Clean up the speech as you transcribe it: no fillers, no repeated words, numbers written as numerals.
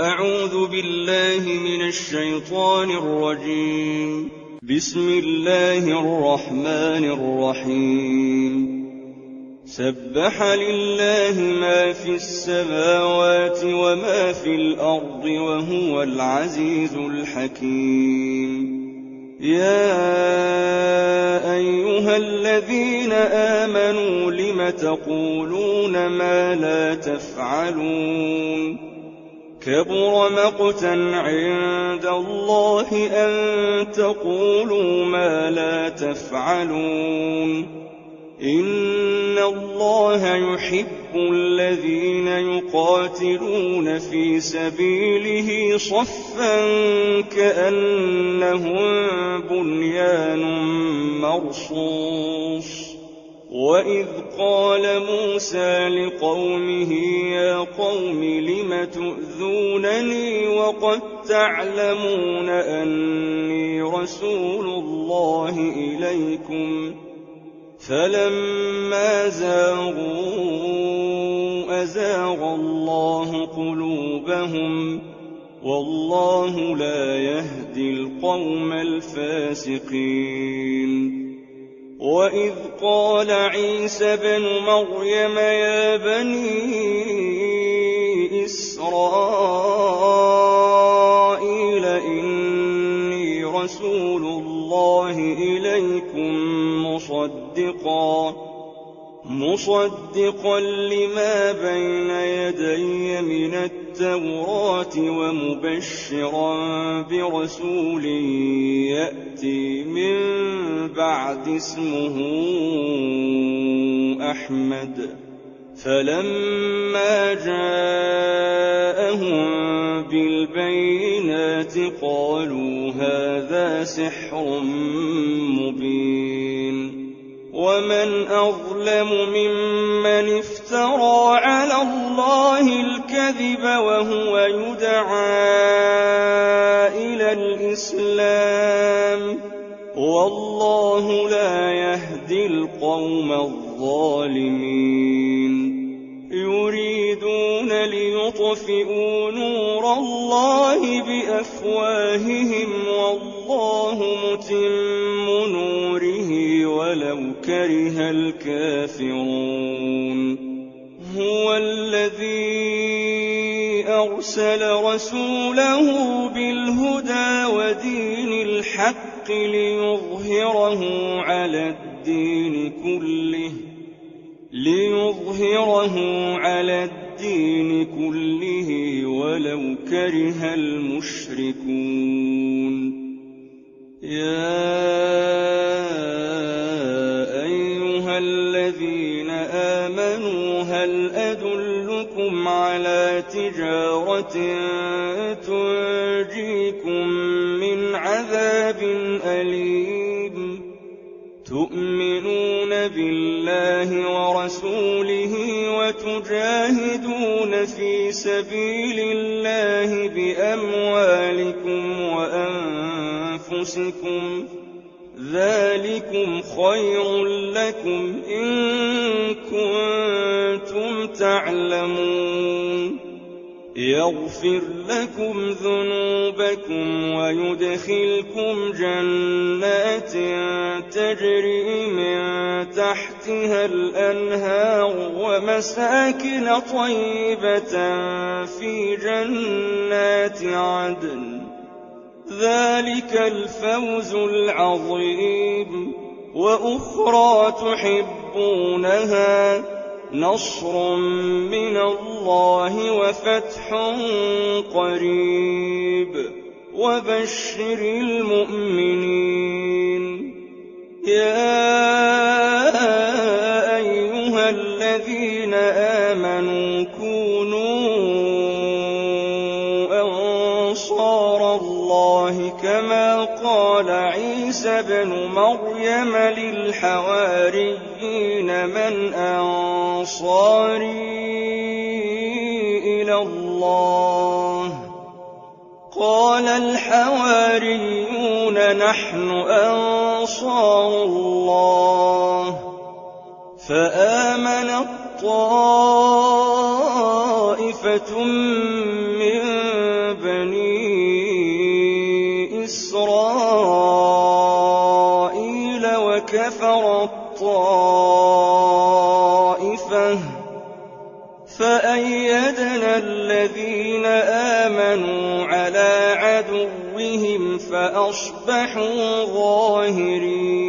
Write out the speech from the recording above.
أعوذ بالله من الشيطان الرجيم. بسم الله الرحمن الرحيم. سبح لله ما في السماوات وما في الأرض وهو العزيز الحكيم. يا أيها الذين آمنوا لم تقولون ما لا تفعلون؟ كبر مقتا عند الله أن تقولوا ما لا تفعلون. إن الله يحب الذين يقاتلون في سبيله صفا كأنهم بنيان مرصوص. وإذ قال موسى لقومه يا قوم لم تؤذونني وقد تعلمون أني رسول الله إليكم؟ فلما زاغوا أزاغ الله قلوبهم والله لا يهدي القوم الفاسقين. وإذ قال عيسى بن مريم يا بني إسرائيل إني رسول الله إليكم مصدقا لما بين يدي من التوراة ومبشرا برسول يأتي من بعد اسمه أحمد. فلما جاءهم بالبينات قالوا هذا سحر مبين. ومن أظلم ممن افترى على الله الكذب وهو يدعى إلى الإسلام والله لا يهدي القوم الظالمين. يريدون ليطفئوا نور الله بأفواههم والله متم نوره ولو كره الكافرون. هو الذي أرسل رسوله بالهدى ودين الحق ليظهره على الدين كله ولو كره المشركون. يا أيها الذين آمنوا هل أدلكم على تجارة تنجيكم من عذاب أليم؟ تؤمنون بالله ورسوله وتجاهدون في سبيل الله بأموالكم وأنفسكم ذلكم خير لكم إن كنتم تعلمون. يغفر لكم ذنوبكم ويدخلكم جنات تجري من تحتها الأنهار ومساكن طيبة في جنات عدن. ذلك الفوز العظيم. وأخرى تحبونها نصر من الله وفتح قريب وبشر المؤمنين. يا أيها الذين آمنوا كونوا أنصار الله كما قال عيسى بن مريم للحواريين من أنصاري إلى الله؟ قال الحواريون نحن أنصار الله. فآمنت طائفة من وكفرت طائفة فأيدنا الذين آمنوا على عدوهم فأصبحوا ظاهرين